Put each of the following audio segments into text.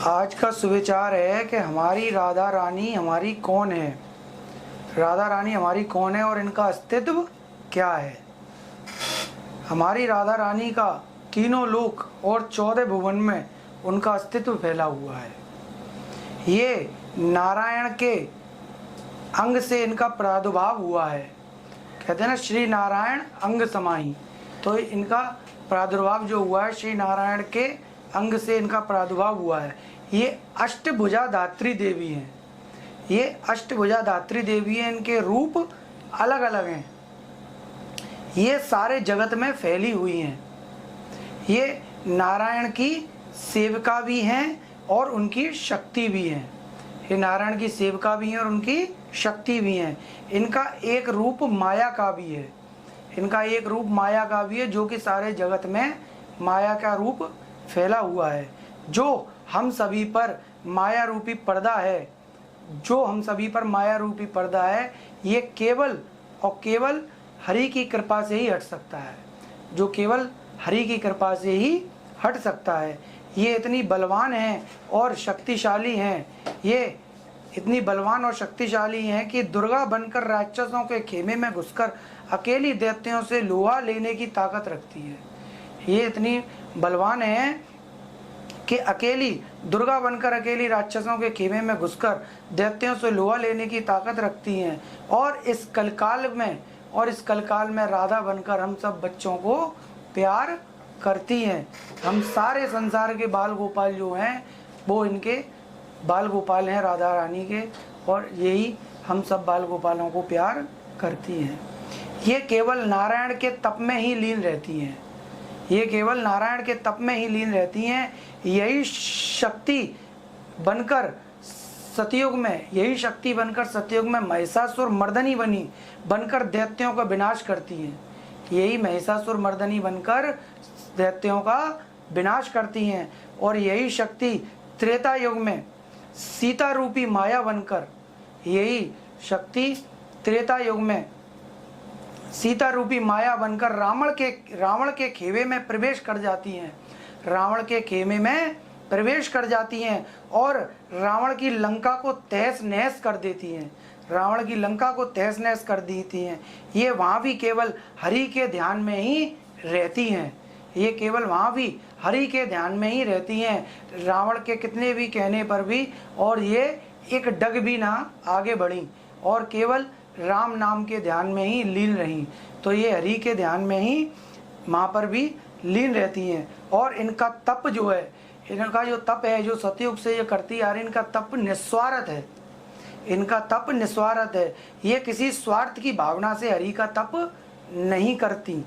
आज का सुविचार है कि हमारी राधा रानी हमारी कौन है, राधा रानी हमारी कौन है और इनका अस्तित्व क्या है। हमारी राधा रानी का तीनों लोक और 14 भुवन में उनका अस्तित्व फैला हुआ है। ये नारायण के अंग से इनका प्रादुर्भाव हुआ है। कहते हैं ना, श्री नारायण अंग समाई। तो इनका प्रादुर्भाव जो हुआ है, श्री नारायण के अंग से इनका प्रादुर्भाव हुआ है। ये अष्टभुजा धात्री देवी हैं। ये अष्टभुजा धात्री देवी हैं। इनके रूप अलग अलग हैं। ये सारे जगत में फैली हुई हैं। ये नारायण की सेविका भी हैं और उनकी शक्ति भी हैं। ये नारायण की सेविका भी हैं और उनकी शक्ति भी हैं। इनका एक रूप माया का भी है। इनका एक रूप माया का भी है, जो कि सारे जगत में माया का रूप फैला हुआ है। जो हम सभी पर माया रूपी पर्दा है, जो हम सभी पर माया रूपी पर्दा है, ये केवल और केवल हरि की कृपा से ही हट सकता है। जो केवल हरि की कृपा से ही हट सकता है। ये इतनी बलवान हैं और शक्तिशाली हैं। ये इतनी बलवान और शक्तिशाली हैं कि दुर्गा बनकर राक्षसों के खेमे में घुसकर अकेली दैत्यों से लोहा लेने की ताकत रखती है। ये इतनी बलवान हैं कि अकेली दुर्गा बनकर अकेली राक्षसों के खेमे में घुसकर दैत्यों से लोहा लेने की ताकत रखती हैं। और इस कलकाल में राधा बनकर हम सब बच्चों को प्यार करती हैं। हम सारे संसार के बाल गोपाल जो हैं, वो इनके बाल गोपाल हैं, राधा रानी के। और यही हम सब बाल गोपालों को प्यार करती हैं। ये केवल नारायण के तप में ही लीन रहती हैं। ये केवल नारायण के तप में ही लीन रहती हैं। यही शक्ति बनकर सतयुग में महिषासुर मर्दनी बनकर दैत्यों का विनाश करती हैं। यही महिषासुर मर्दनी बनकर दैत्यों का विनाश करती हैं। और यही शक्ति त्रेता युग में सीता रूपी माया बनकर, यही शक्ति त्रेता युग में सीता रूपी माया बनकर रावण के खेमे में प्रवेश कर जाती हैं। रावण के खेमे में प्रवेश कर जाती हैं और रावण की लंका को तहस नहस कर देती हैं। रावण की लंका को तहस नहस कर देती हैं। ये वहाँ भी केवल हरि के ध्यान में ही रहती हैं। ये केवल वहाँ भी हरि के ध्यान में ही रहती हैं। रावण के कितने भी कहने पर भी, और ये एक डग भी ना आगे बढ़ी और केवल राम नाम के ध्यान में ही लीन रही। तो ये हरि के ध्यान में ही वहाँ पर भी लीन रहती हैं। और इनका तप जो है, इनका जो तप है, जो सतयुग से ये करती आ रही, इनका तप निस्वार्थ है। इनका तप निस्वार्थ है। ये किसी स्वार्थ की भावना से हरि का तप नहीं करती।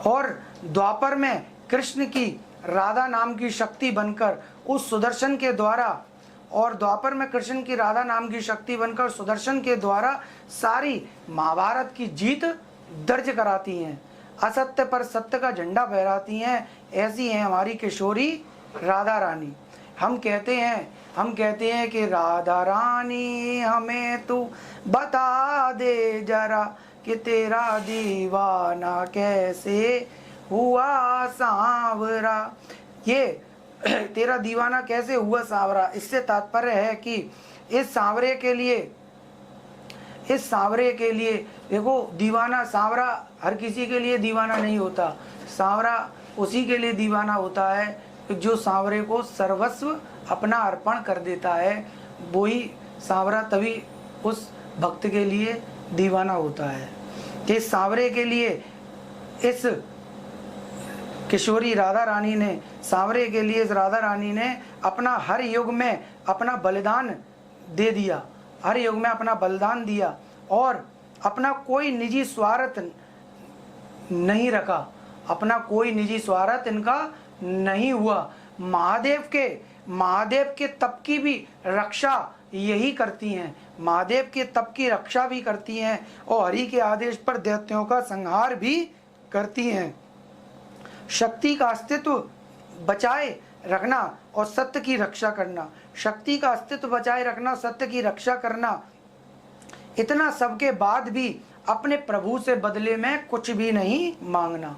और द्वापर में कृष्ण की राधा नाम की शक्ति बनकर उस सुदर्शन के द्वारा, और द्वापर में कृष्ण की राधा नाम की शक्ति बनकर सुदर्शन के द्वारा सारी महाभारत की जीत दर्ज कराती हैं। असत्य पर सत्य का झंडा फहराती हैं। ऐसी हैं हमारी किशोरी राधा रानी। हम कहते हैं कि राधा रानी हमें तू बता दे जरा कि तेरा दीवाना कैसे हुआ सांवरा। ये तेरा दीवाना कैसे हुआ सांवरा, इससे तात्पर्य है कि इस सांवरे के लिए देखो, दीवाना सांवरा हर किसी के लिए दीवाना नहीं होता। सांवरा उसी के लिए दीवाना होता है जो सांवरे को सर्वस्व अपना अर्पण कर देता है। वही सांवरा तभी उस भक्त के लिए दीवाना होता है। कि सांवरे के लिए इस किशोरी राधा रानी ने, सांवरे के लिए इस राधा रानी ने अपना हर युग में अपना बलिदान दे दिया। हर युग में अपना बलिदान दिया और अपना कोई निजी स्वार्थ नहीं रखा। अपना कोई निजी स्वार्थ इनका नहीं हुआ। महादेव के तप की भी रक्षा यही करती हैं। महादेव के तप की रक्षा भी करती हैं और हरि के आदेश पर दैत्यों का संहार भी करती हैं। शक्ति का अस्तित्व बचाए रखना और सत्य की रक्षा करना, शक्ति का अस्तित्व बचाए रखना, सत्य की रक्षा करना, इतना सबके बाद भी अपने प्रभु से बदले में कुछ भी नहीं मांगना।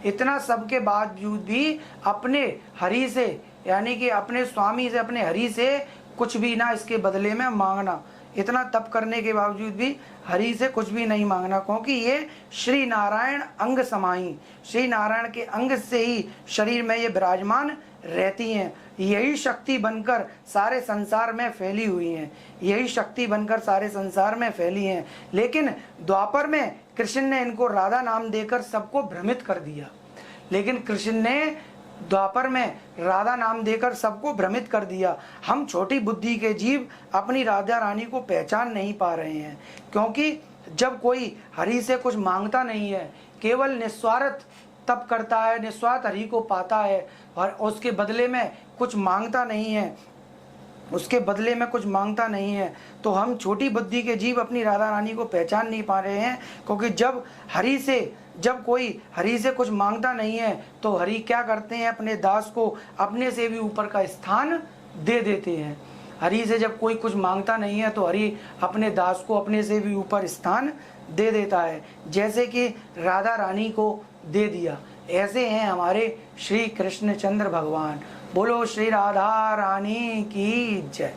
इतना सबके बावजूद भी अपने हरि से यानी कि अपने स्वामी से, अपने हरि से कुछ भी ना इसके बदले में मांगना। इतना तप करने के बावजूद भी हरि से कुछ भी नहीं मांगना, क्योंकि ये श्री नारायण अंग समाई, श्री नारायण के अंग से ही शरीर में ये विराजमान रहती हैं। यही शक्ति बनकर सारे संसार में फैली हुई हैं, यही शक्ति बनकर सारे संसार में फैली हैं। लेकिन द्वापर में कृष्ण ने इनको राधा नाम देकर सबको भ्रमित कर दिया। लेकिन कृष्ण ने द्वापर में राधा नाम देकर सबको भ्रमित कर दिया। हम छोटी बुद्धि के जीव अपनी राधा रानी को पहचान नहीं पा रहे हैं, क्योंकि जब कोई हरि से कुछ मांगता नहीं है, केवल निस्वार्थ तप करता है, निस्वार्थ हरि को पाता है और उसके बदले में कुछ मांगता नहीं है, उसके बदले में कुछ मांगता नहीं है, तो हम छोटी बुद्धि के जीव अपनी राधा रानी को पहचान नहीं पा रहे हैं। क्योंकि जब कोई हरि से कुछ मांगता नहीं है तो हरि क्या करते हैं, अपने दास को अपने से भी ऊपर का स्थान दे देते हैं। हरि से जब कोई कुछ मांगता नहीं है तो हरि अपने दास को अपने से भी ऊपर स्थान दे देता है, जैसे कि राधा रानी को दे दिया। ऐसे हैं हमारे श्री कृष्णचंद्र भगवान। बोलो श्री राधा रानी की जय।